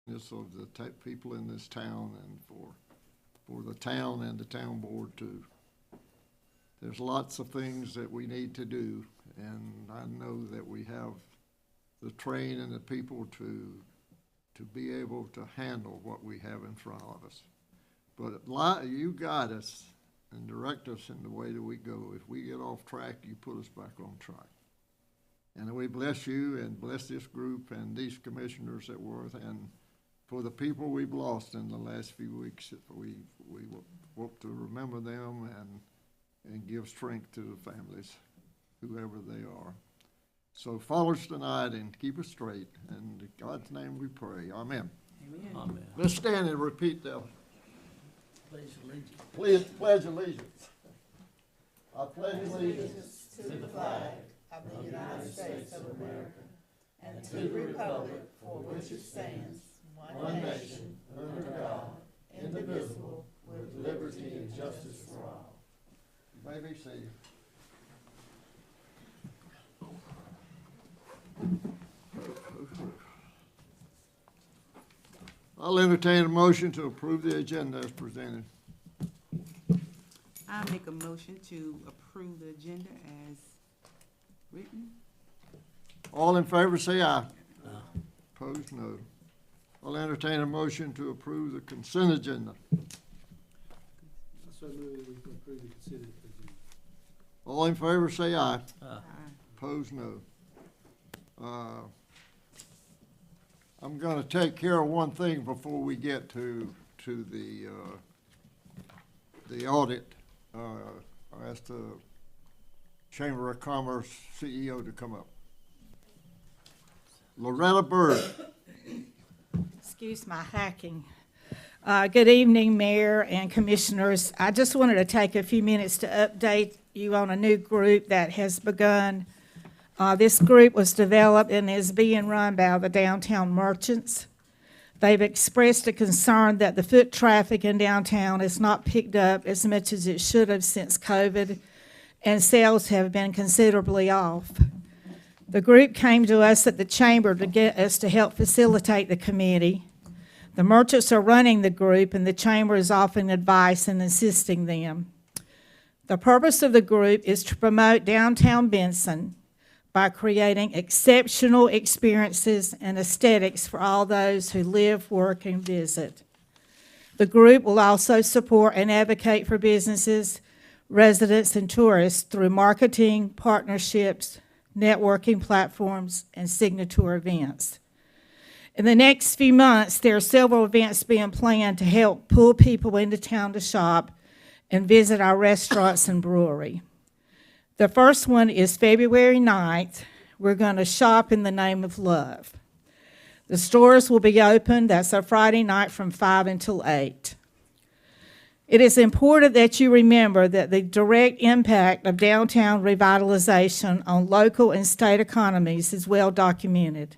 of the people in this town and for the town and the town board too. There's lots of things that we need to do, and I know that we have the train and the people to be able to handle what we have in front of us. But you guide us and direct us in the way that we go. If we get off track, you put us back on track. And we bless you and bless this group and these commissioners at Worth, and for the people we've lost in the last few weeks, we hope to remember them and give strength to the families, whoever they are. So follow us tonight and keep us straight. And in God's name we pray. Amen. Amen. Amen. Let's stand and repeat that. Pledge allegiance. Pledge allegiance. I pledge allegiance to the flag of the United States of America and to the republic for which it stands, one nation, under God, indivisible, with liberty and justice for all. You may be seated. I'll entertain a motion to approve the agenda as presented. I make a motion to approve the agenda as written. All in favor say aye. Opposed, no. I'll entertain a motion to approve the consent agenda. I so move that we can approve the consent agenda. All in favor say aye. Aye. Opposed, no. I'm going to take care of one thing before we get to the audit. I asked the Chamber of Commerce CEO to come up. Loretta Bird. Excuse my hacking. Good evening, Mayor and Commissioners. I just wanted to take a few minutes to update you on a new group that has begun. This group was developed and is being run by the downtown merchants. They've expressed a concern that the foot traffic in downtown has not picked up as much as it should have since COVID, and sales have been considerably off. The group came to us at the Chamber to get us to help facilitate the committee. The merchants are running the group, and the Chamber is offering advice and assisting them. The purpose of the group is to promote downtown Benson by creating exceptional experiences and aesthetics for all those who live, work, and visit. The group will also support and advocate for businesses, residents, and tourists through marketing, partnerships, networking platforms, and signature events. In the next few months, there are several events being planned to help pull people into town to shop and visit our restaurants and brewery. The first one is February 9th. We're going to shop in the name of love. The stores will be open. That's a Friday night from 5 until 8. It is important that you remember that the direct impact of downtown revitalization on local and state economies is well documented.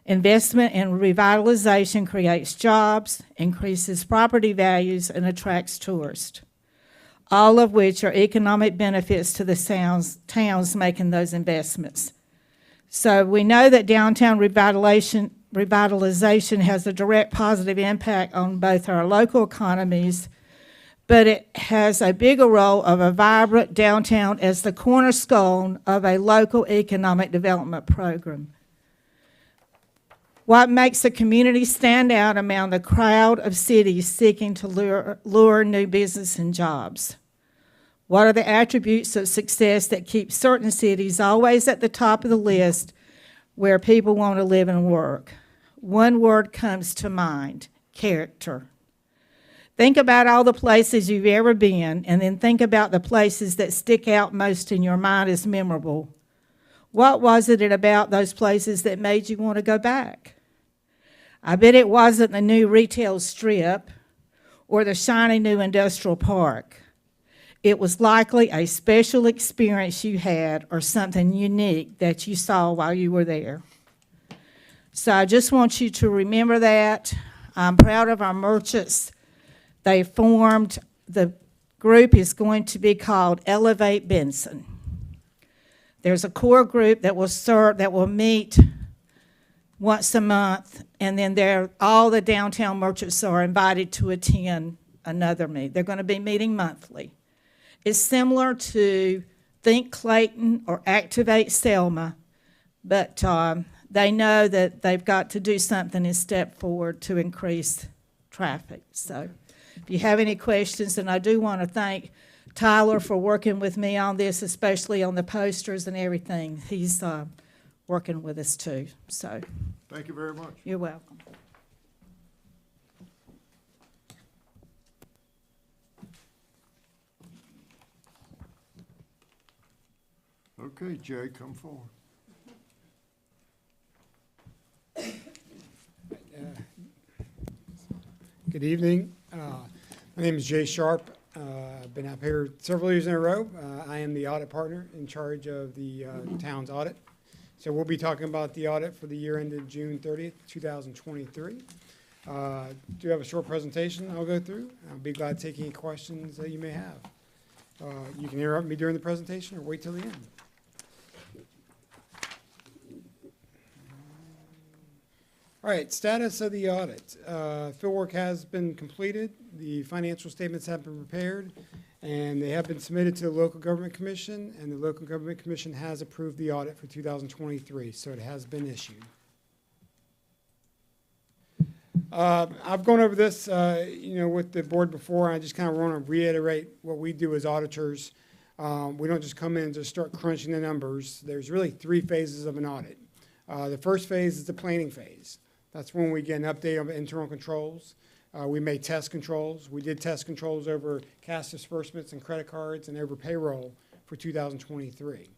Investment in revitalization creates jobs, increases property values, and attracts tourists, all of which are economic benefits to the towns making those investments. So we know that downtown revitalization has a direct positive impact on both our local economies, but it has a bigger role of a vibrant downtown as the cornerstone of a local economic development program. What makes a community stand out among the crowd of cities seeking to lure new business and jobs? What are the attributes of success that keep certain cities always at the top of the list where people want to live and work? One word comes to mind: character. Think about all the places you've ever been, and then think about the places that stick out most in your mind as memorable. What was it about those places that made you want to go back? I bet it wasn't the new retail strip or the shiny new industrial park. It was likely a special experience you had or something unique that you saw while you were there. So I just want you to remember that. I'm proud of our merchants. They formed, the group is going to be called Elevate Benson. There's a core group that will meet once a month, and then all the downtown merchants are invited to attend another meeting. They're going to be meeting monthly. It's similar to Think Clayton or Activate Selma, but they know that they've got to do something and step forward to increase traffic. So if you have any questions, and I do want to thank Tyler for working with me on this, especially on the posters and everything. He's working with us too. So Thank you very much. you're welcome. Okay, Jay, come forward. Good evening. My name is Jay Sharp. I've been up here several years in a row. I am the audit partner in charge of the town's audit. So we'll be talking about the audit for the year ended June 30th, 2023. Do have a short presentation I'll go through. I'll be glad to take any questions that you may have. You can interrupt me during the presentation or wait till the end. All right, status of the audit. Fieldwork has been completed. The financial statements have been prepared, and they have been submitted to the Local Government Commission, and the Local Government Commission has approved the audit for 2023, so it has been issued. I've gone over this, with the board before. I just kind of want to reiterate what we do as auditors. We don't just come in and just start crunching the numbers. There's really 3 phases of an audit. The first phase is the planning phase. That's when we get an update on internal controls. We made test controls. We did test controls over cash disbursements and credit cards and over payroll for 2023.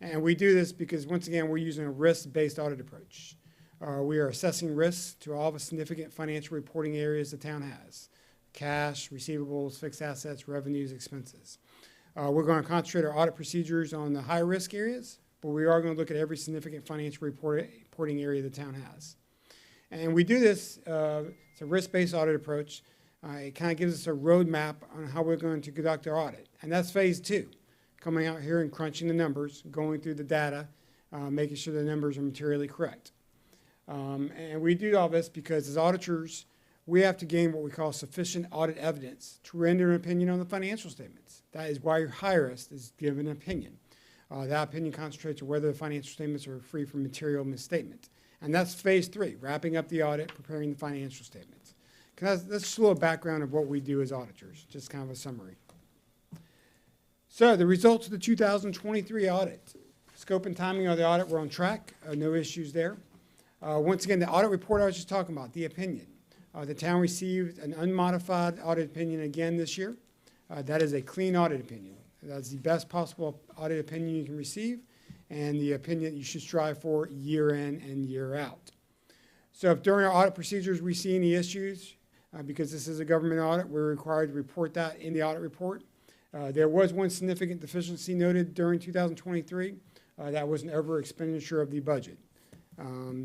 And we do this because, once again, we're using a risk-based audit approach. We are assessing risks to all the significant financial reporting areas the town has: cash, receivables, fixed assets, revenues, expenses. We're going to concentrate our audit procedures on the high-risk areas, but we are going to look at every significant financial reporting area the town has. And we do this, it's a risk-based audit approach. It kind of gives us a roadmap on how we're going to conduct our audit. And that's phase 2, coming out here and crunching the numbers, going through the data, making sure the numbers are materially correct. And we do all this because, as auditors, we have to gain what we call sufficient audit evidence to render an opinion on the financial statements. That is why you hire us, is give an opinion. That opinion concentrates on whether the financial statements are free from material misstatement. And that's phase 3, wrapping up the audit, preparing the financial statements. That's just a little background of what we do as auditors, just kind of a summary. So the results of the 2023 audit. Scope and timing of the audit were on track, no issues there. Once again, the audit report I was just talking about, the opinion. The town received an unmodified audit opinion again this year. That is a clean audit opinion. That's the best possible audit opinion you can receive, and the opinion you should strive for year in and year out. So if during our audit procedures we see any issues, because this is a government audit, we're required to report that in the audit report. There was one significant deficiency noted during 2023. That was an over expenditure of the budget.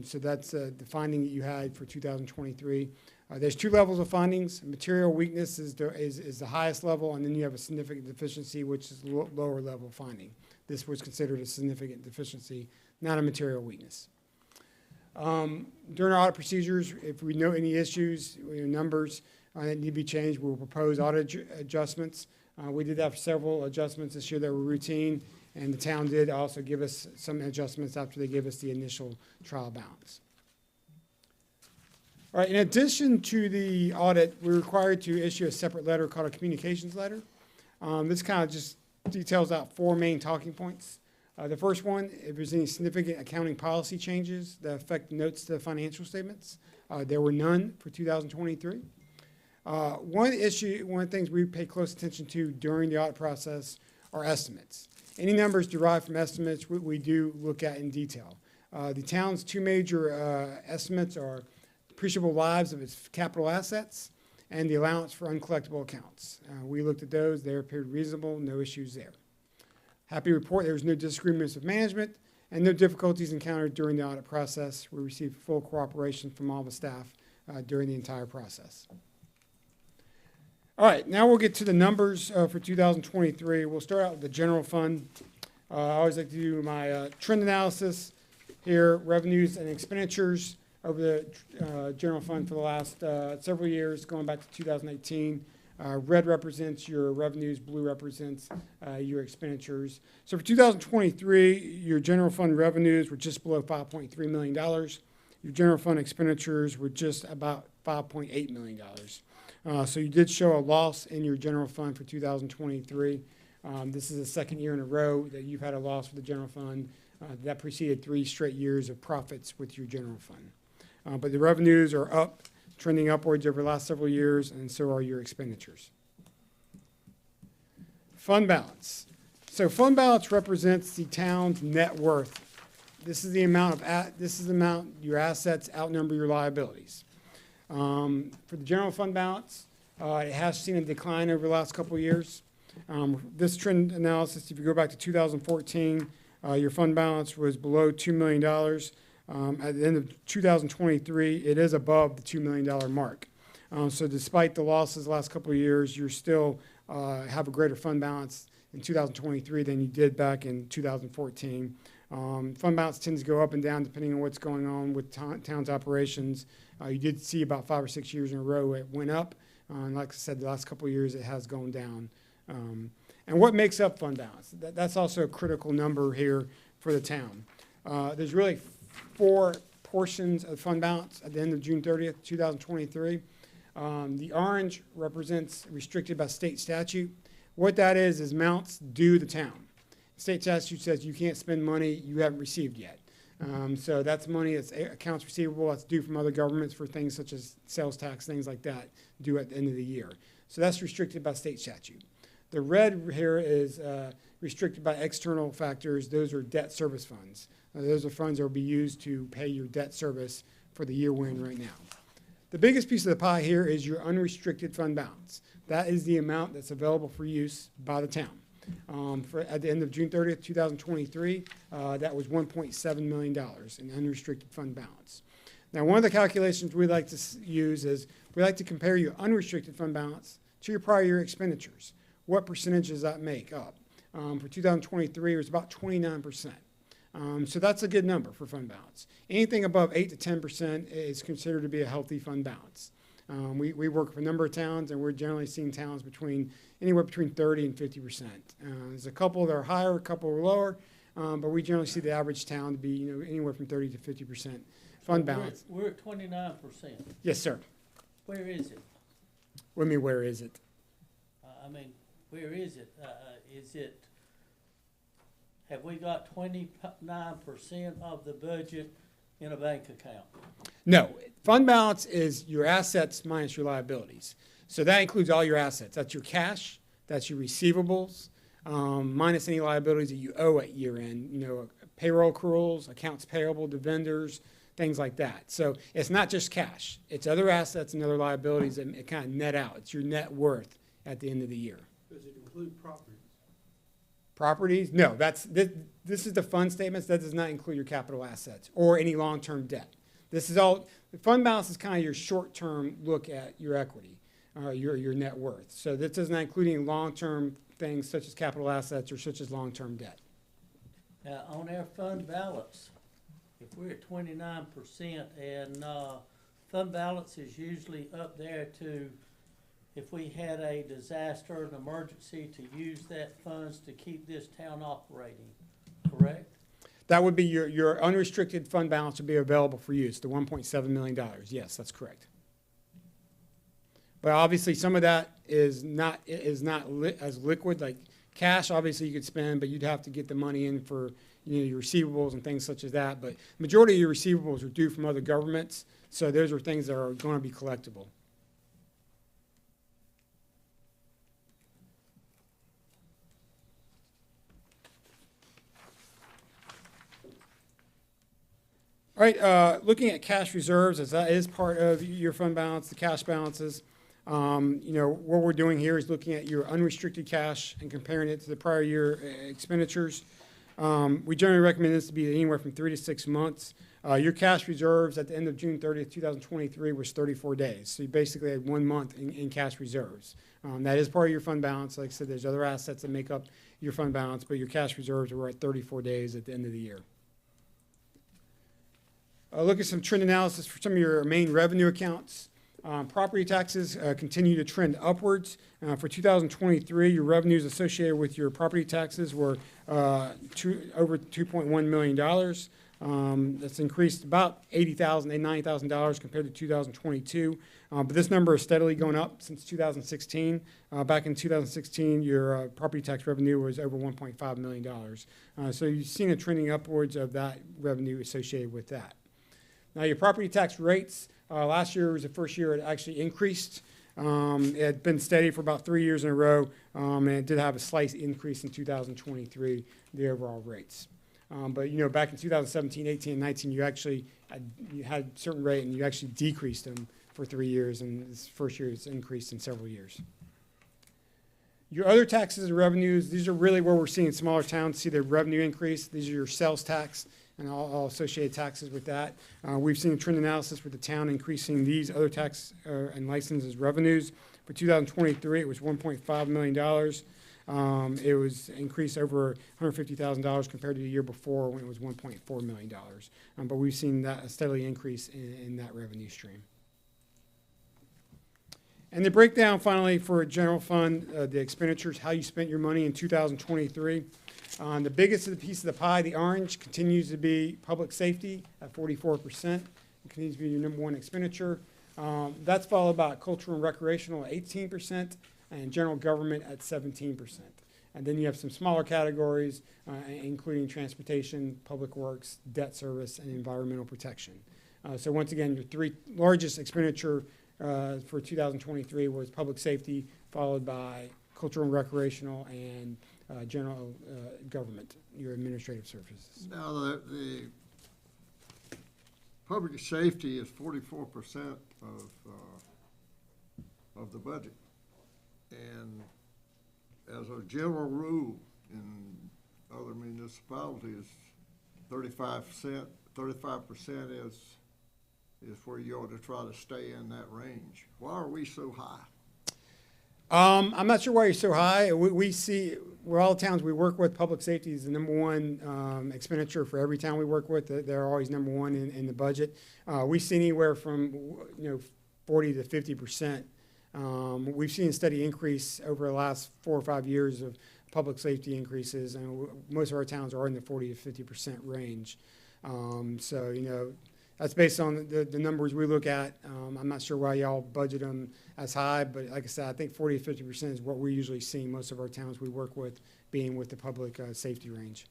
So that's the finding that you had for 2023. There's 2 levels of findings. Material weakness is the highest level, and then you have a significant deficiency, which is lower level finding. This was considered a significant deficiency, not a material weakness. During our audit procedures, if we know any issues, numbers that need to be changed, we'll propose audit adjustments. We did have several adjustments this year that were routine, and the town did also give us some adjustments after they gave us the initial trial balance. All right, in addition to the audit, we're required to issue a separate letter called a communications letter. This kind of just details out 4 main talking points. The first one, if there's any significant accounting policy changes that affect notes to the financial statements. There were none for 2023. One of the things we pay close attention to during the audit process are estimates. Any numbers derived from estimates we do look at in detail. The town's 2 major estimates are depreciable lives of its capital assets and the allowance for uncollectible accounts. We looked at those. They appeared reasonable, no issues there. Happy to report there was no disagreements with management and no difficulties encountered during the audit process. We received full cooperation from all the staff during the entire process. All right, now we'll get to the numbers for 2023. We'll start out with the general fund. I always like to do my trend analysis here, revenues and expenditures. over the general fund for the last several years, going back to 2018. Red represents your revenues, blue represents your expenditures. So for 2023, your general fund revenues were just below $5.3 million. Your general fund expenditures were just about $5.8 million. So you did show a loss in your general fund for 2023. This is the second year in a row that you've had a loss for the general fund. That preceded 3 straight years of profits with your general fund. But the revenues are up, trending upwards over the last several years, and so are your expenditures. Fund balance. So fund balance represents the town's net worth. This is the amount your assets outnumber your liabilities. For the general fund balance, it has seen a decline over the last couple of years. This trend analysis, if you go back to 2014, your fund balance was below $2 million. At the end of 2023, it is above the $2 million mark. So despite the losses the last couple of years, you still have a greater fund balance in 2023 than you did back in 2014. Fund balance tends to go up and down depending on what's going on with town's operations. You did see about 5 or 6 years in a row it went up. And like I said, the last couple of years it has gone down. And what makes up fund balance? That's also a critical number here for the town. There's really 4 portions of fund balance at the end of June 30th, 2023. The orange represents restricted by state statute. What that is amounts due the town. State statute says you can't spend money you haven't received yet. So that's money that's accounts receivable that's due from other governments for things such as sales tax, things like that, due at the end of the year. So that's restricted by state statute. The red here is restricted by external factors. Those are debt service funds. Those are funds that will be used to pay your debt service for the year we're in right now. The biggest piece of the pie here is your unrestricted fund balance. That is the amount that's available for use by the town. At the end of June 30th, 2023, that was $1.7 million in unrestricted fund balance. Now, one of the calculations we like to use is we like to compare your unrestricted fund balance to your prior year expenditures. What percentage does that make up? For 2023, it was about 29%. So that's a good number for fund balance. Anything above 8 to 10% is considered to be a healthy fund balance. We work with a number of towns, and we're generally seeing towns anywhere between 30 and 50%. There's a couple that are higher, a couple are lower, but we generally see the average town to be anywhere from 30 to 50% fund balance. We're at 29%. Yes, sir. Where is it? What do you mean, where is it? Where is it? Have we got 29% of the budget in a bank account? No. Fund balance is your assets minus your liabilities. So that includes all your assets. That's your cash, that's your receivables, minus any liabilities that you owe at year end, payroll accruals, accounts payable to vendors, things like that. So it's not just cash. It's other assets and other liabilities that kind of net out. It's your net worth at the end of the year. Does it include properties? Properties? No, this is the fund statements. That does not include your capital assets or any long-term debt. This is all, the fund balance is kind of your short-term look at your equity, your net worth. So this does not include any long-term things such as capital assets or such as long-term debt. Now, on our fund balance, if we're at 29% and fund balance is usually up there to, if we had a disaster, an emergency, to use that funds to keep this town operating, correct? That would be your unrestricted fund balance would be available for use, the $1.7 million. Yes, that's correct. But obviously, some of that is not as liquid, like cash. Obviously, you could spend, but you'd have to get the money in for your receivables and things such as that. But majority of your receivables are due from other governments, so those are things that are going to be collectible. All right, looking at cash reserves, as that is part of your fund balance, the cash balances. What we're doing here is looking at your unrestricted cash and comparing it to the prior year expenditures. We generally recommend this to be anywhere from 3 to 6 months. Your cash reserves at the end of June 30th, 2023 was 34 days. So you basically had 1 month in cash reserves. That is part of your fund balance. Like I said, there's other assets that make up your fund balance, but your cash reserves were at 34 days at the end of the year. look at some trend analysis for some of your main revenue accounts. Property taxes continue to trend upwards. For 2023, your revenues associated with your property taxes were over $2.1 million. That's increased about $80,000 and $90,000 compared to 2022. But this number is steadily going up since 2016. Back in 2016, your property tax revenue was over $1.5 million. So you've seen a trending upwards of that revenue associated with that. Now, your property tax rates, last year was the first year it actually increased. It had been steady for about 3 years in a row, and it did have a slight increase in 2023, the overall rates. But, you know, back in 2017, 18, and 19, you had a certain rate, and you actually decreased them for 3 years, and this first year it's increased in several years. Your other taxes and revenues, these are really where we're seeing smaller towns see their revenue increase. These are your sales tax and all associated taxes with that. We've seen a trend analysis with the town increasing these other tax and licenses revenues. For 2023, it was $1.5 million. It was increased over $150,000 compared to the year before when it was $1.4 million. But we've seen that a steadily increase in that revenue stream. And the breakdown finally for a general fund, the expenditures, how you spent your money in 2023. The biggest of the piece of the pie, the orange, continues to be public safety at 44%. It continues to be your number one expenditure. That's followed by cultural and recreational at 18% and general government at 17%. And then you have some smaller categories, including transportation, public works, debt service, and environmental protection. So once again, your three largest expenditure for 2023 was public safety, followed by cultural and recreational and general government, your administrative services. Now, the public safety is 44% of the budget. And as a general rule in other municipalities, 35% is where you ought to try to stay in that range. Why are we so high? I'm not sure why you're so high. We see, where all the towns we work with, public safety is the number one expenditure for every town we work with. They're always number one in the budget. We see anywhere from 40 to 50%. We've seen a steady increase over the last 4 or 5 years of public safety increases, and most of our towns are in the 40 to 50% range. So, that's based on the numbers we look at. I'm not sure why y'all budget them as high, but like I said, I think 40 to 50% is what we usually see most of our towns we work with being with the public safety range.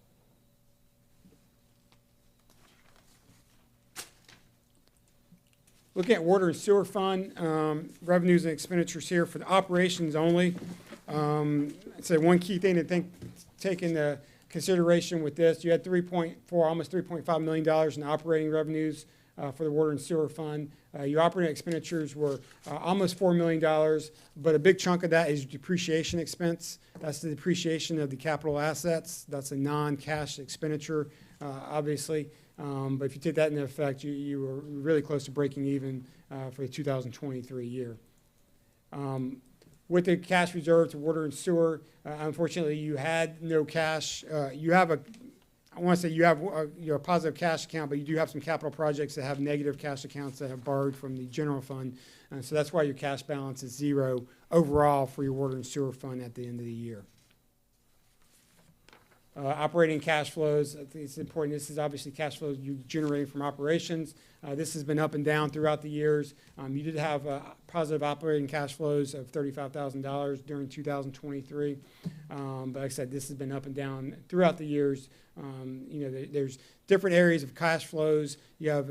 Looking at water and sewer fund, revenues and expenditures here for the operations only. I'd say one key thing to take into consideration with this, you had almost $3.5 million in operating revenues for the water and sewer fund. Your operating expenditures were almost $4 million, but a big chunk of that is depreciation expense. That's the depreciation of the capital assets. That's a non-cash expenditure, obviously. But if you take that into effect, you were really close to breaking even for the 2023 year. With the cash reserve to water and sewer, unfortunately, you had no cash. I want to say you have a positive cash account, but you do have some capital projects that have negative cash accounts that have borrowed from the general fund. So that's why your cash balance is zero overall for your water and sewer fund at the end of the year. Operating cash flows, I think it's important. This is obviously cash flows you generating from operations. This has been up and down throughout the years. You did have positive operating cash flows of $35,000 during 2023. But like I said, this has been up and down throughout the years. There's different areas of cash flows. You have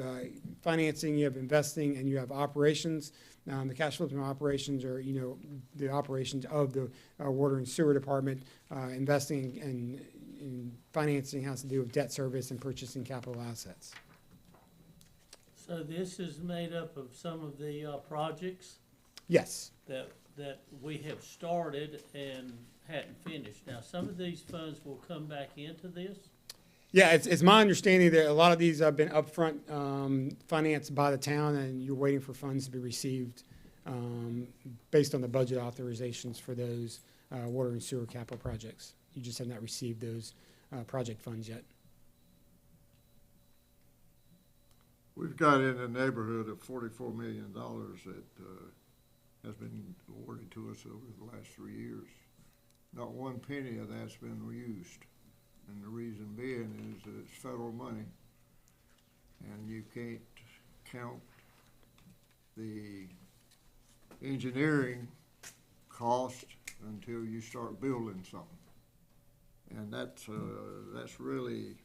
financing, you have investing, and you have operations. The cash flows from operations are, the operations of the water and sewer department. Investing and financing has to do with debt service and purchasing capital assets. So this is made up of some of the projects Yes. that we have started and hadn't finished. Now, some of these funds will come back into this? Yeah, it's my understanding that a lot of these have been upfront financed by the town, and you're waiting for funds to be received based on the budget authorizations for those water and sewer capital projects. You just have not received those project funds yet. We've got in the neighborhood of $44 million that has been awarded to us over the last 3 years. Not one penny of that's been used. And the reason being is that it's federal money, and you can't count the engineering cost until you start building something. And that's really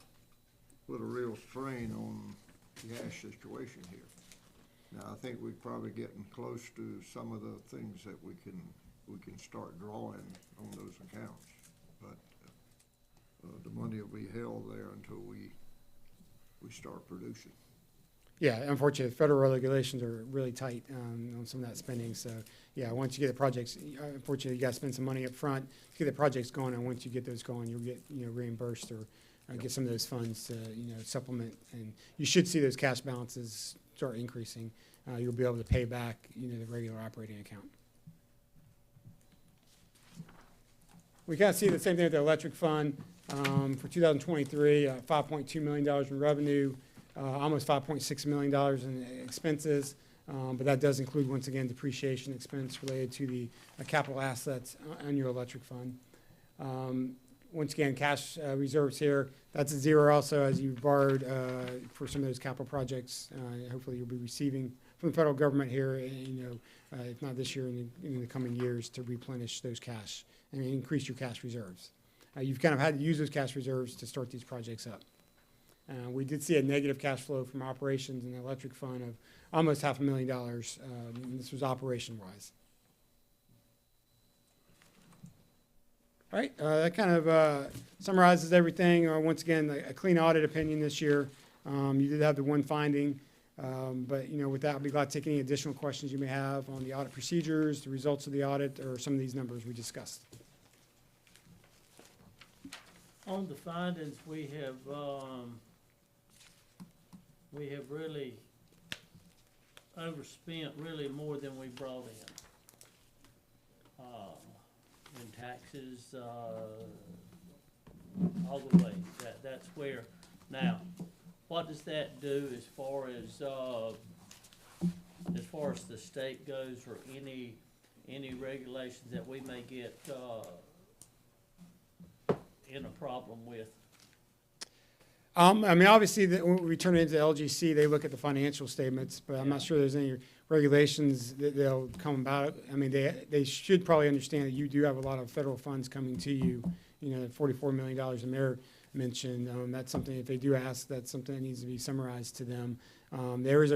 put a real strain on the cash situation here. Now, I think we're probably getting close to some of the things that we can start drawing on those accounts. But the money will be held there until we start producing. Yeah, unfortunately, federal regulations are really tight on some of that spending. So, yeah, once you get the projects, unfortunately, you got to spend some money up front to get the projects going. And once you get those going, you'll get reimbursed or get some of those funds to supplement. And you should see those cash balances start increasing. You'll be able to pay back the regular operating account. We kind of see the same thing with the electric fund for 2023. $5.2 million in revenue. Almost $5.6 million in expenses, but that does include, once again, depreciation expense related to the capital assets on your electric fund. Once again, cash reserves here, that's a zero also, as you borrowed for some of those capital projects. Hopefully you'll be receiving from the federal government here, if not this year, in the coming years, to replenish those cash and increase your cash reserves. You've kind of had to use those cash reserves to start these projects up. We did see a negative cash flow from operations in the electric fund of almost $500,000, and this was operation-wise. All right, that kind of summarizes everything. Once again, a clean audit opinion this year. You did have the one finding, but with that, I'll be glad to take any additional questions you may have on the audit procedures, the results of the audit, or some of these numbers we discussed. On the findings, we have really overspent really more than we brought in taxes, all the way. That's where. Now, what does that do as far as the state goes, or any regulations that we may get in a problem with? I mean, obviously, when we turn it into LGC, they look at the financial statements, but I'm not sure there's any regulations that they'll come about. I mean, they should probably understand that you do have a lot of federal funds coming to you, $44 million the mayor mentioned. That's something, if they do ask, that's something that needs to be summarized to them. There is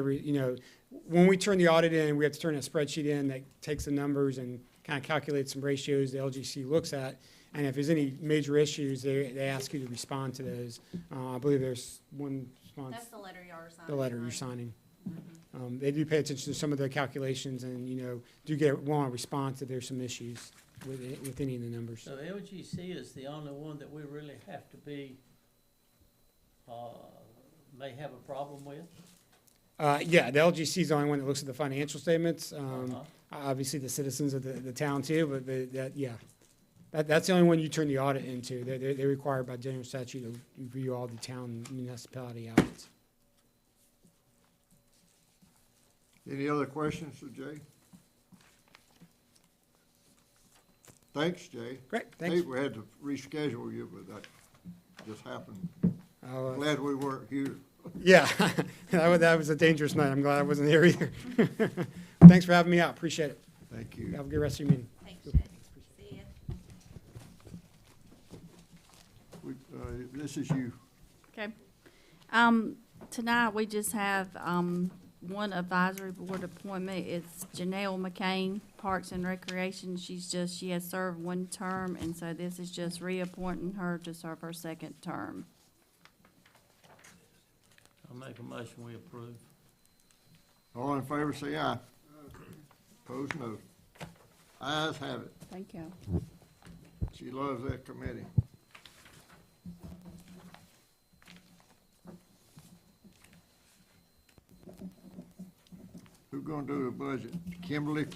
when we turn the audit in, we have to turn a spreadsheet in that takes the numbers and kind of calculates some ratios the LGC looks at. And if there's any major issues, they ask you to respond to those. I believe there's one response. That's the letter you are signing. The letter you're signing. Mm-hmm. They do pay attention to some of the calculations and, do want a response if there's some issues with any of the numbers. So LGC is the only one that we really have to be, may have a problem with? Yeah, the LGC is the only one that looks at the financial statements. Obviously, the citizens of the town too, but yeah. That's the only one you turn the audit into. They're required by general statute to review all the town and municipality audits. Any other questions for Jay? Thanks, Jay. Great, thanks. Hey, we had to reschedule you, but that just happened. Glad we weren't here. Yeah, that was a dangerous night. I'm glad I wasn't here either. Thanks for having me out. Appreciate it. Thank you. Have a good rest of your meeting. Thanks, Jay. See ya. This is you. Okay. Tonight, we just have, one advisory board appointment. It's Janelle McCain, Parks and Recreation. She has served one term, and so this is just reappointing her to serve her second term. I'll make a motion, we approve. All in favor, say aye. Opposed, no. Ayes have it. Thank you. She loves that committee. Who's gonna do the budget? Kimberly,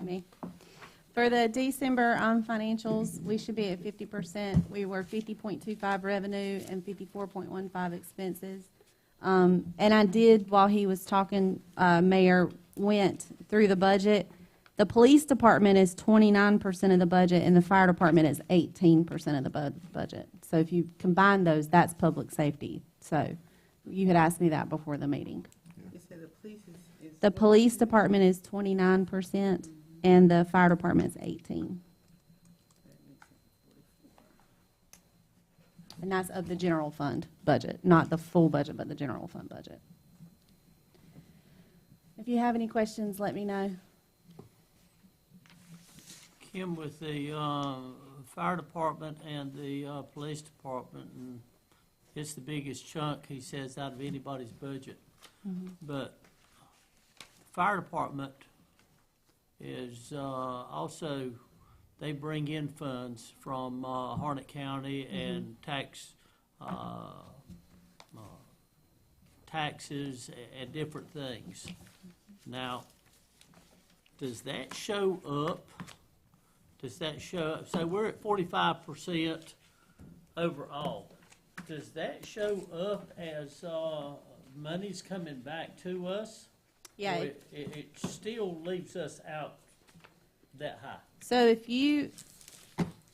Me. For the December financials, we should be at 50%. We were 50.25 revenue and 54.15 expenses. And I did, while he was talking, Mayor, went through the budget. The police department is 29% of the budget, and the fire department is 18% of the budget. So if you combine those, that's public safety. So you had asked me that before the meeting. You said the police is. The police department is 29%, and the fire department is 18%. And that's of the general fund budget, not the full budget, but the general fund budget. If you have any questions, let me know. Kim, with the fire department and the police department, and it's the biggest chunk, he says, out of anybody's budget. But the fire department is also, they bring in funds from Harnett County and taxes and different things. Now, does that show up? Does that show up? So we're at 45% overall. Does that show up as money's coming back to us? Yeah. Or it still leaves us out that high? So if you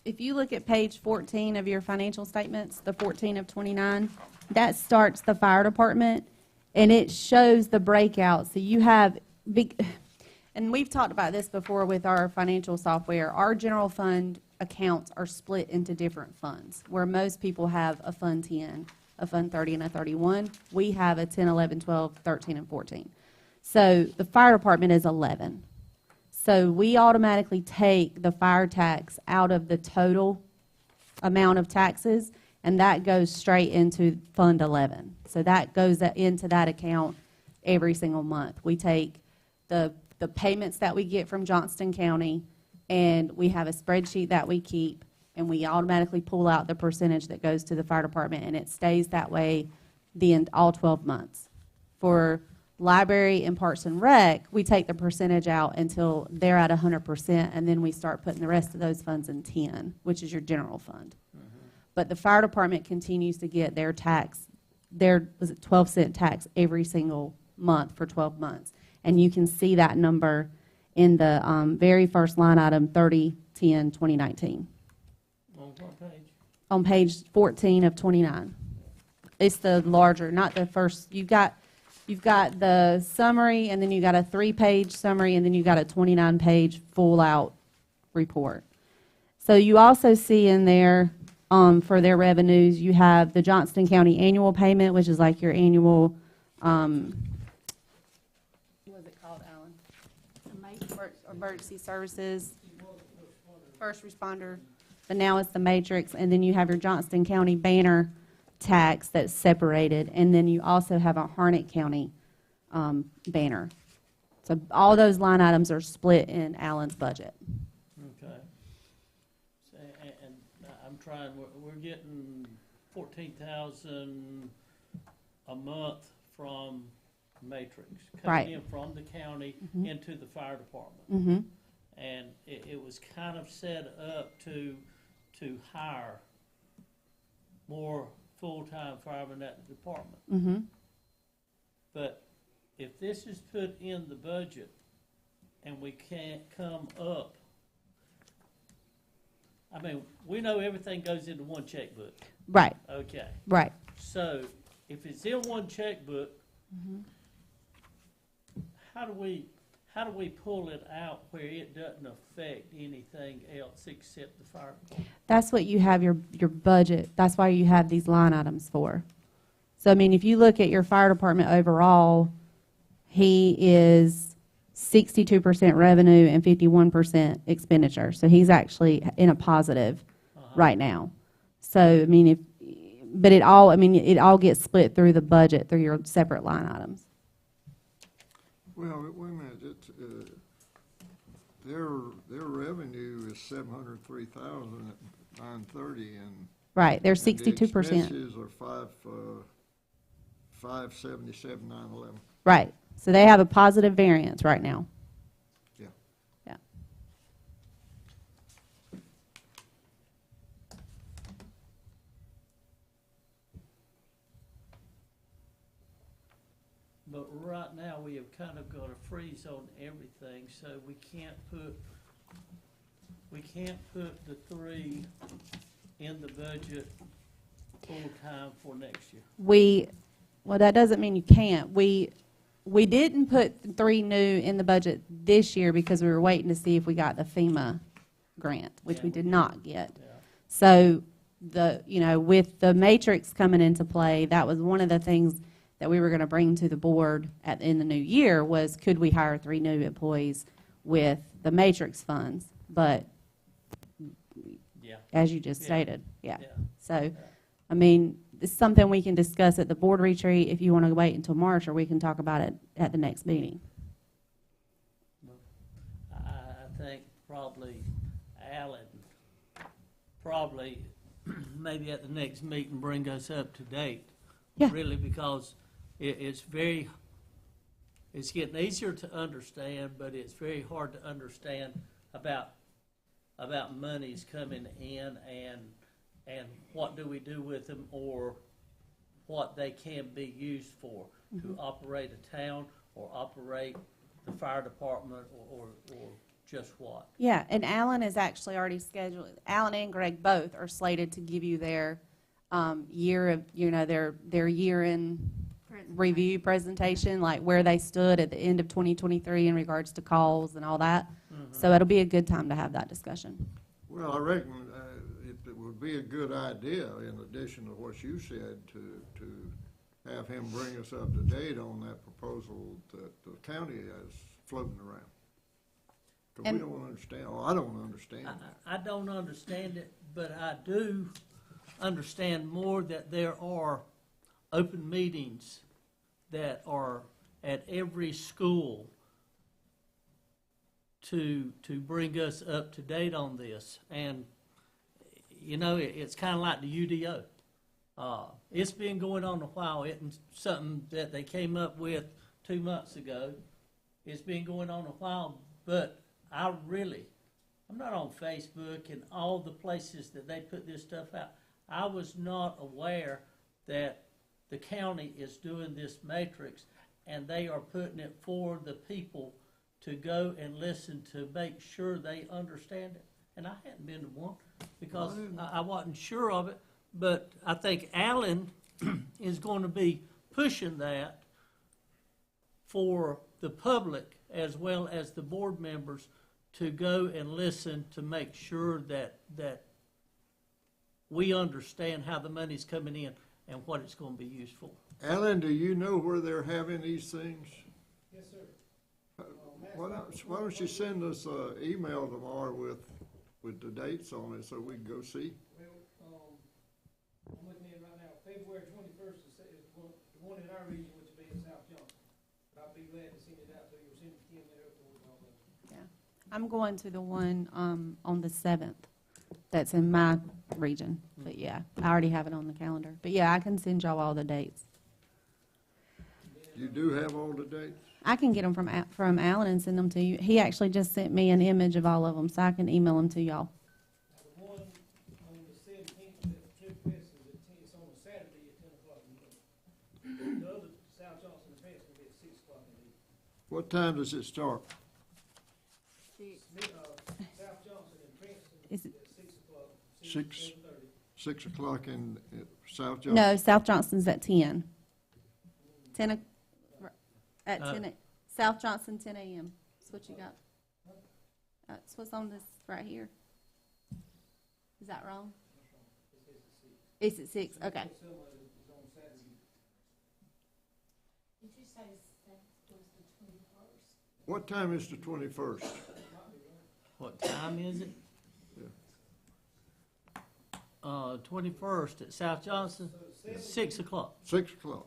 look at page 14 of your financial statements, the 14 of 29, that starts the fire department, and it shows the breakout. So you have big, and we've talked about this before with our financial software. Our general fund accounts are split into different funds, where most people have a fund 10, a fund 30, and a 31. We have a 10, 11, 12, 13, and 14. So the fire department is 11. So we automatically take the fire tax out of the total amount of taxes, and that goes straight into Fund 11. So that goes into that account every single month. We take the payments that we get from Johnston County, and we have a spreadsheet that we keep, and we automatically pull out the percentage that goes to the fire department, and it stays that way all 12 months. For library and Parks and Rec, we take the percentage out until they're at 100%, and then we start putting the rest of those funds in 10, which is your general fund. But the fire department continues to get their tax, was it 12-cent tax every single month for 12 months. And you can see that number in the very first line item, 30/10/2019. On what page? On page 14 of 29. It's the larger, not the first. You've got the summary, and then you got a 3-page summary, and then you got a 29-page full-out report. So you also see in there, for their revenues, you have the Johnston County annual payment, which is like your annual, what is it called, Alan? Emergency services, first responder, but now it's the matrix, and then you have your Johnston County banner tax that's separated, and then you also have a Harnett County banner. So all those line items are split in Alan's budget. Okay. So, and I'm trying, we're getting 14,000 a month from Matrix, Right. coming in from the county into the fire department. Mm-hmm. And it was kind of set up to hire more full-time firemen at the department. Mm-hmm. But if this is put in the budget and we can't come up, I mean, we know everything goes into one checkbook. Right, Okay. right. So if it's in one checkbook, how do we pull it out where it doesn't affect anything else except the fire department? That's what you have your budget. That's why you have these line items for. So, I mean, if you look at your fire department overall, he is 62% revenue and 51% expenditure. So he's actually in a positive right now. So, I mean, it all gets split through the budget, through your separate line items. Well, wait a minute, it's, their revenue is 703,930, and. Right, they're and the 62%. expenses are 577,911. Right, so they have a positive variance right now. Yeah. Yeah. right now, we have kind of got a freeze on everything, so we can't put the 3 in the budget full-time for next year. Well, that doesn't mean you can't. We didn't put 3 new in the budget this year because we were waiting to see if we got the FEMA grant, which we did not get. Yeah. So with the matrix coming into play, that was one of the things that we were going to bring to the board in the new year was could we hire 3 new employees with the matrix funds? But Yeah. as you just Yeah. stated, yeah. Yeah. So, I mean, it's something we can discuss at the board retreat if you want to wait until March, or we can talk about it at the next meeting. I think probably Alan, maybe at the next meeting, bring us up to date. Yeah. Really, because it's getting easier to understand, but it's very hard to understand about monies coming in and what do we do with them, or what they can be used for, to operate a town or operate the fire department or just what. Yeah, and Alan is actually already scheduled, Alan and Greg both are slated to give you their their year-end review presentation, like where they stood at the end of 2023 in regards to calls and all that. So it'll be a good time to have that discussion. Well, I reckon it would be a good idea, in addition to what you said, to have him bring us up to date on that proposal that the county has floating around. Because we don't understand, or I don't understand that. I don't understand it, but I do understand more that there are open meetings that are at every school to bring us up to date on this. And, it's kind of like the UDO. It's been going on a while. It's something that they came up with 2 months ago. It's been going on a while, but I'm not on Facebook and all the places that they put this stuff out. I was not aware that the county is doing this matrix and they are putting it for the people to go and listen to make sure they understand it. And I hadn't been to one because I wasn't sure of it, but I think Alan is going to be pushing that for the public as well as the board members to go and listen to make sure that we understand how the money's coming in and what it's going to be used for. Alan, do you know where they're having these things? Yes, sir. Why don't you send us an email tomorrow with the dates on it so we can go see? Well, I'm looking at it right now. February 21st is the one in our region, which will be in South Johnson. But I'll be glad to send it out to you. We'll send it to Kim later before we all go. Yeah. I'm going to the one on the 7th that's in my region. But yeah, I already have it on the calendar. But yeah, I can send y'all all the dates. You do have all the dates? I can get them from Alan and send them to you. He actually just sent me an image of all of them, so I can email them to y'all. Now, the one on the 17th, the Trip Fest is it's on a Saturday at 10 o'clock in the morning. The other, South Johnson Fest, will be at 6 o'clock in the evening. What time does it start? South Johnson and Princeton Is it- at 6 o'clock. 6? 7:30. 6 o'clock in South Johnson? No, South Johnson's at 10. 10 at 10 South Johnson, 10 a.m. That's what you got. That's what's on this right here. Is that wrong? It's at 6. Okay. Some of it is on Saturday. Did you say that was the 21st? What time is the 21st? What time is it? Yeah. 21st at South Johnson, 6 o'clock. 6 o'clock.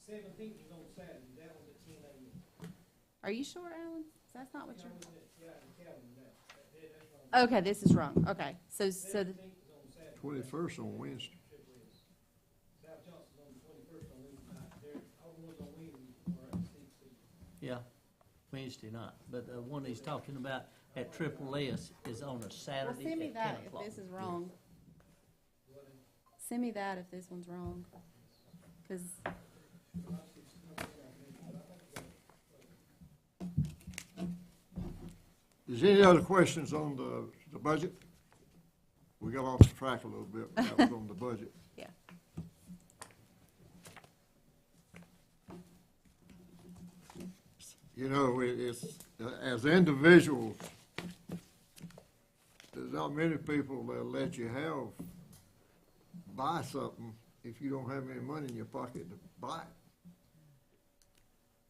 17th is on Saturday. That one's at 10 a.m. Are you sure, Alan? That's not what you're. Yeah, the calendar now. That's wrong. Okay, this is wrong. Okay, so 17th is on Saturday. 21st on Wednesday. South Johnson's on the 21st on Wednesday night. They're, all the ones on Wednesday are at 6. Yeah, Wednesday night. But the one he's talking about at Triple S is on a Well, Saturday send me at 10 that if o'clock. this is wrong. Send me that if this one's wrong. Because Is there any other questions on the budget? We got off the track a little bit, but that was on the budget. Yeah. You know, it's, as individuals, there's not many people that'll let you buy something if you don't have any money in your pocket to buy it.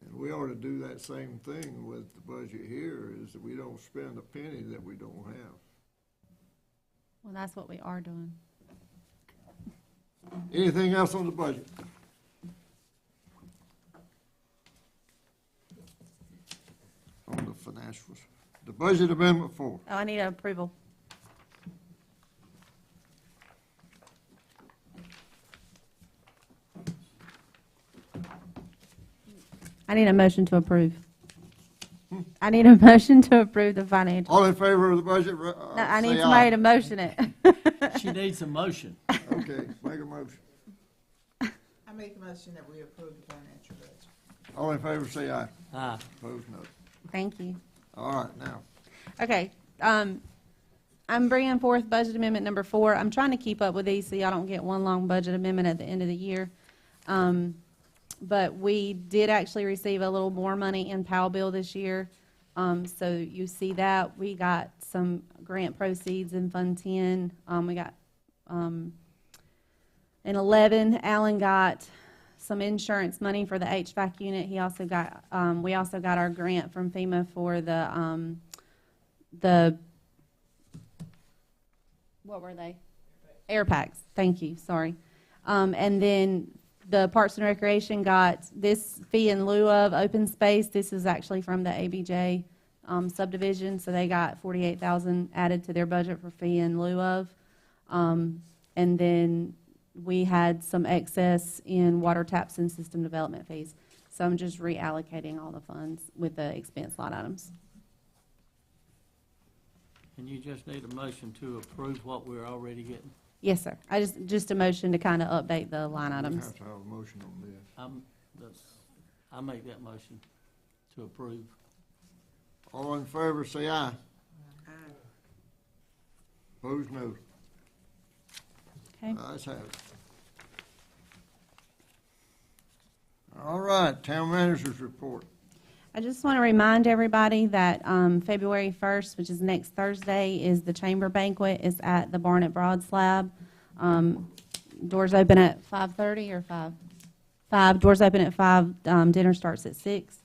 And we ought to do that same thing with the budget here, is that we don't spend a penny that we don't have. Well, that's what we are doing. Anything else on the budget? On the financials. The budget amendment 4. Oh, I need an approval. I need a motion to approve. I need a motion to approve the financial. All in favor of the budget? No, I need say somebody aye. to motion it. She needs a motion. Okay, make a motion. I make a motion that we approve the financial budget. All in favor, say aye. Aye. Opposed, no. Thank you. All right, now, Okay, I'm bringing forth budget amendment number 4. I'm trying to keep up with these so y'all don't get one long budget amendment at the end of the year. But we did actually receive a little more money in Powell bill this year. So you see that. We got some grant proceeds in Fund 10. We got, in 11, Alan got some insurance money for the HVAC unit. He also got, we also got our grant from FEMA for the, what were they? Air packs. Thank you, sorry. And then the Parks and Recreation got this fee in lieu of open space. This is actually from the ABJ subdivision, so they got $48,000 added to their budget for fee in lieu of. And then we had some excess in water taps and system development fees. So I'm just reallocating all the funds with the expense line items. And you just need a motion to approve what we're already getting. Yes, sir. I just a motion to kind of update the line we items. have to have a motion on this. I make that motion to approve. All in favor, say aye. Opposed, no. Okay. Ayes have it. All right, town manager's report. I just want to remind everybody that February 1st, which is next Thursday, is the chamber banquet. It's at the Barn at Broad Slab. Doors open at 5:30 or 5? 5. Doors open at 5. Dinner starts at 6.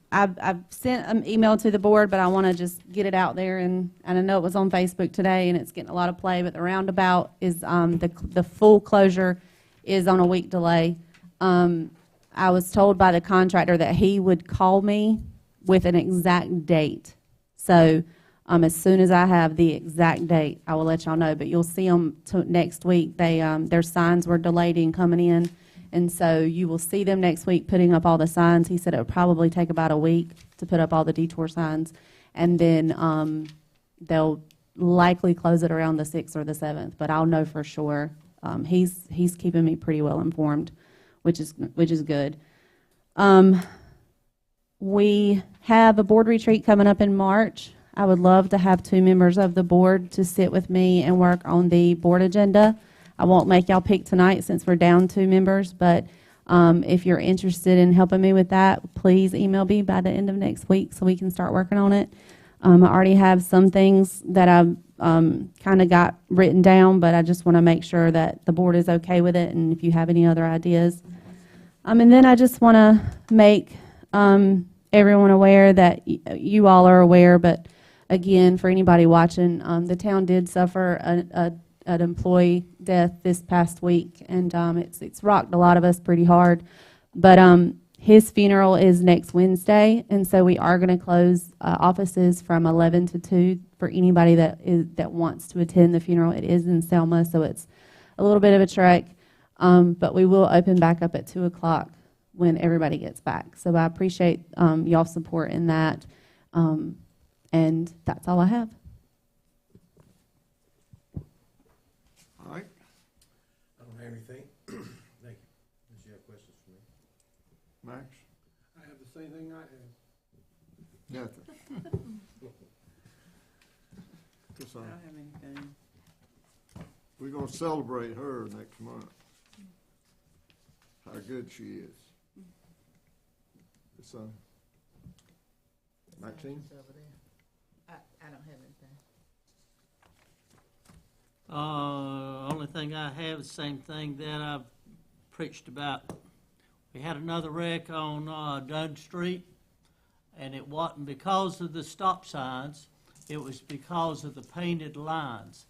I've sent an email to the board, but I want to just get it out there. And I know it was on Facebook today, and it's getting a lot of play. But the roundabout is the full closure is on a week delay. I was told by the contractor that he would call me with an exact date. So as soon as I have the exact date, I will let y'all know. But you'll see them next week. Their signs were delayed in coming in. And so you will see them next week putting up all the signs. He said it would probably take about a week to put up all the detour signs. And then they'll likely close it around the 6th or the 7th. But I'll know for sure. He's keeping me pretty well informed, which is good. We have a board retreat coming up in March. I would love to have 2 members of the board to sit with me and work on the board agenda. I won't make y'all pick tonight since we're down 2 members, but if you're interested in helping me with that, please email me by the end of next week so we can start working on it. I already have some things that I've kind of got written down, but I just want to make sure that the board is okay with it, and if you have any other ideas. And then I just want to make everyone aware that you all are aware, but again, for anybody watching, the town did suffer an employee death this past week, and it's rocked a lot of us pretty hard. But his funeral is next Wednesday, and so we are going to close offices from 11 to 2 for anybody that wants to attend the funeral. It is in Selma, so it's a little bit of a trek, but we will open back up at 2 o'clock when everybody gets back. So I appreciate y'all's support in that, and that's all I have. All right, I don't have anything. Thank you. Did you have questions for me? Max? I have the Same thing I have. Nothing. Just, I don't have anything. we're gonna celebrate her next month. How good she is. So, Maxine? Over there. I don't have anything. Only thing I have is the same thing that I've preached about. We had another wreck on Dunn Street, and it wasn't because of the stop signs, it was because of the painted lines.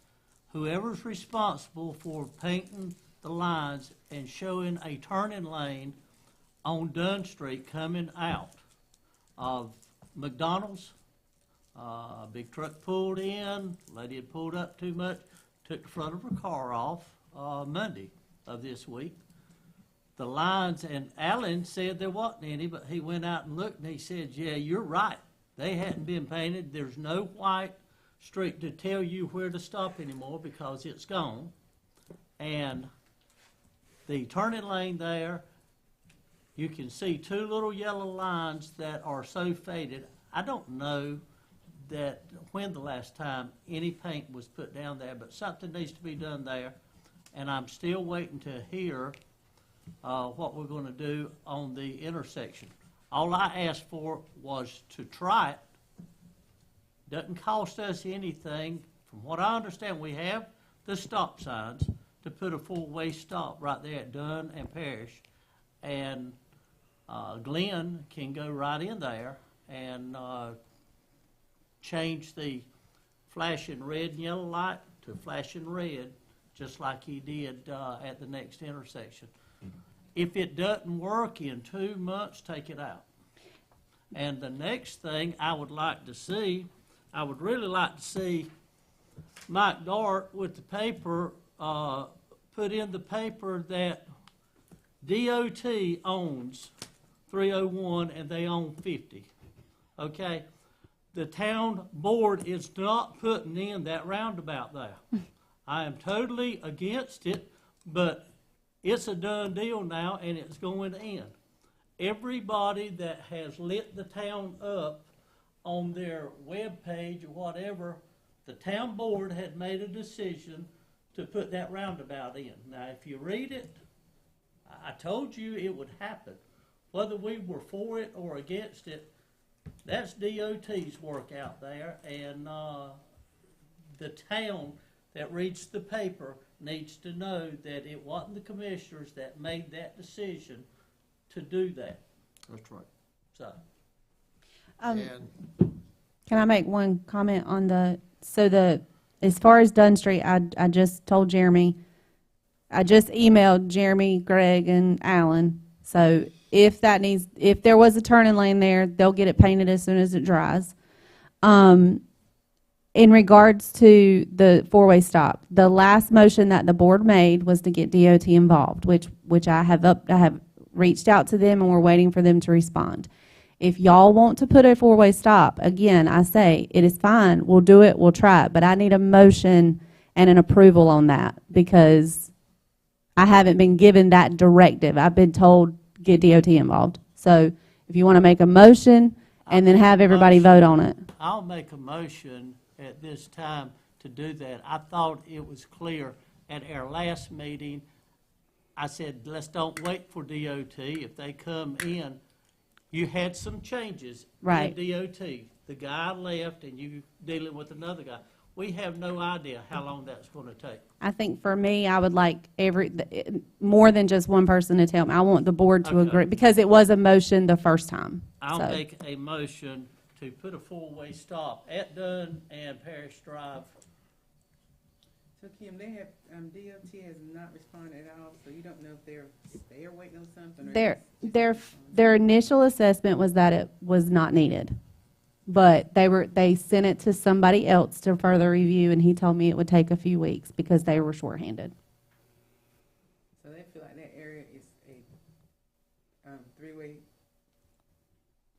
Whoever's responsible for painting the lines and showing a turning lane on Dunn Street coming out of McDonald's, a big truck pulled in, lady had pulled up too much, took the front of her car off Monday of this week. The lines, and Alan said there wasn't any, but he went out and looked and he said, yeah, you're right. They hadn't been painted. There's no white street to tell you where to stop anymore because it's gone. And the turning lane there, you can see two little yellow lines that are so faded. I don't know that when the last time any paint was put down there, but something needs to be done there. And I'm still waiting to hear what we're going to do on the intersection. All I asked for was to try it. Doesn't cost us anything. From what I understand, we have the stop signs to put a four-way stop right there at Dunn and Parrish. And Glenn can go right in there and change the flashing red and yellow light to flashing red, just like he did at the next intersection. If it doesn't work in 2 months, take it out. And the next thing I would like to see, I would really like to see Mike Dart with the paper, put in the paper that DOT owns 301 and they own 50. Okay? The town board is not putting in that roundabout there. I am totally against it, but it's a done deal now, and it's going in. Everybody that has lit the town up on their web page or whatever, the town board had made a decision to put that roundabout in. Now, if you read it, I told you it would happen. Whether we were for it or against it, that's DOT's work out there, and the town that reads the paper needs to know that it wasn't the commissioners that made that decision to do that. That's right. So, And Can I make one comment on as far as Dunn Street, I just told Jeremy, I just emailed Jeremy, Greg, and Alan. So if there was a turning lane there, they'll get it painted as soon as it dries. In regards to the four-way stop, the last motion that the board made was to get DOT involved, which I have reached out to them and we're waiting for them to respond. If y'all want to put a four-way stop, again, I say it is fine. We'll do it. We'll try it. But I need a motion and an approval on that because I haven't been given that directive. I've been told get DOT involved. So if you want to make a motion and then have everybody vote on it. I'll make a motion at this time to do that. I thought it was clear at our last meeting. I said, let's don't wait for DOT. If they come in, you had some changes Right. in DOT. The guy left and you dealing with another guy. We have no idea how long that's going to take. I think for me, I would like more than just one person to tell me. I want the board to Okay. agree because it was a motion the first time. I'll So- make a motion to put a four-way stop at Dunn and Parish Drive. So Kim, they have, DOT has not responded at all, so you don't know if they're waiting on something or. Their initial assessment was that it was not needed. But they sent it to somebody else to further review, and he told me it would take a few weeks because they were shorthanded. So they feel like that area is a, three-way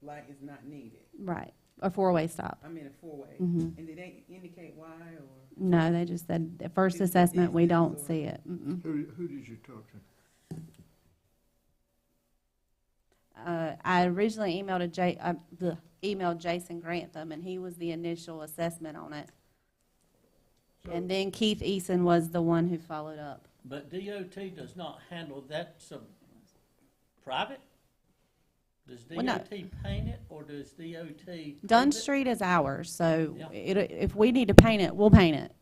light is not needed. Right, a four-way stop. I mean, a four-way. Mhm. And did they indicate why or? No, they just said, the first assessment, we don't see it. who did you talk to? I originally emailed Jason Grantham, and he was the initial assessment on it. And then Keith Eason was the one who followed up. But DOT does not handle that, some private? Does Well, no. DOT paint it, or does DOT? Dunn pave it? Street is ours, so Yeah. if we need to paint it, we'll paint it.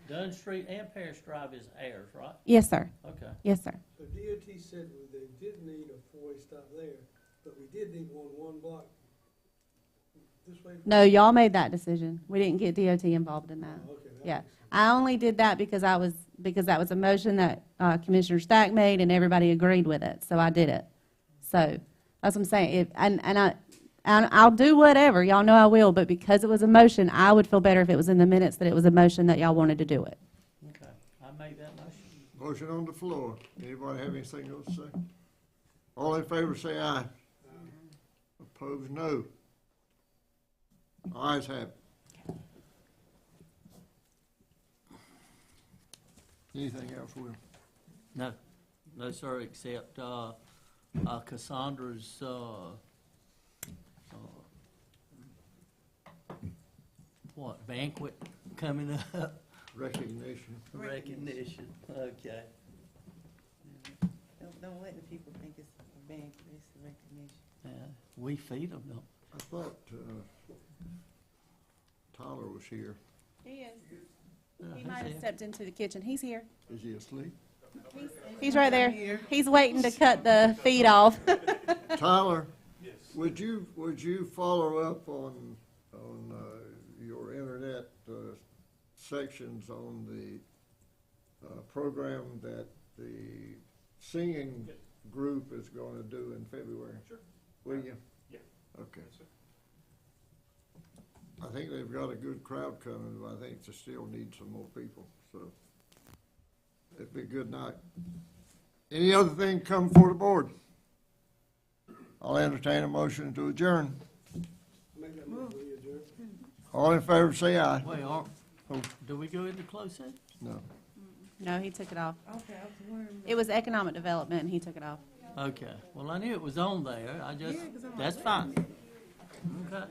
Dunn Street and Parish Drive is ours, right? Yes, sir. Okay. Yes, sir. So DOT said they didn't need a four-way stop there, but we did need one block this way. No, y'all made that decision. We didn't get DOT involved in that. Oh, okay, that Yeah. makes sense. I only did that because that was a motion that Commissioner Stack made, and everybody agreed with it, so I did it. So that's what I'm saying. And I'll do whatever, y'all know I will, but because it was a motion, I would feel better if it was in the minutes that it was a motion that y'all wanted to do it. Okay, I made that motion. Motion on the floor. Anybody have anything else to say? All in favor say aye. Opposed, no. Ayes have it. Anything else, Will? No, sir, except, Cassandra's, banquet coming up? Recognition. Recognition, okay. Don't let the people think it's a bank, it's a recognition. Yeah, we feed them, don't I thought Tyler was here. He is. we? He might have stepped into the kitchen. He's here. Is he asleep? He's right there. He's waiting to cut the feed off. Tyler? Yes. Would you follow up on your internet sections on the program that the singing group is going to do in February? Sure. Will you? Yeah. Okay. I think they've got a good crowd coming, but I think they still need some more people, so it'd be a good night. Any other thing come for the board? I'll entertain a motion to adjourn. Make that move, will you, adjourn? All in favor, say aye. Wait, do we go into closed session? No. No, he took it off. Okay, I was wondering. It was economic development, and he took it off. Okay, well, I knew it was on there, Yeah, 'cause I'm like, that's wait a fine. minute. Okay.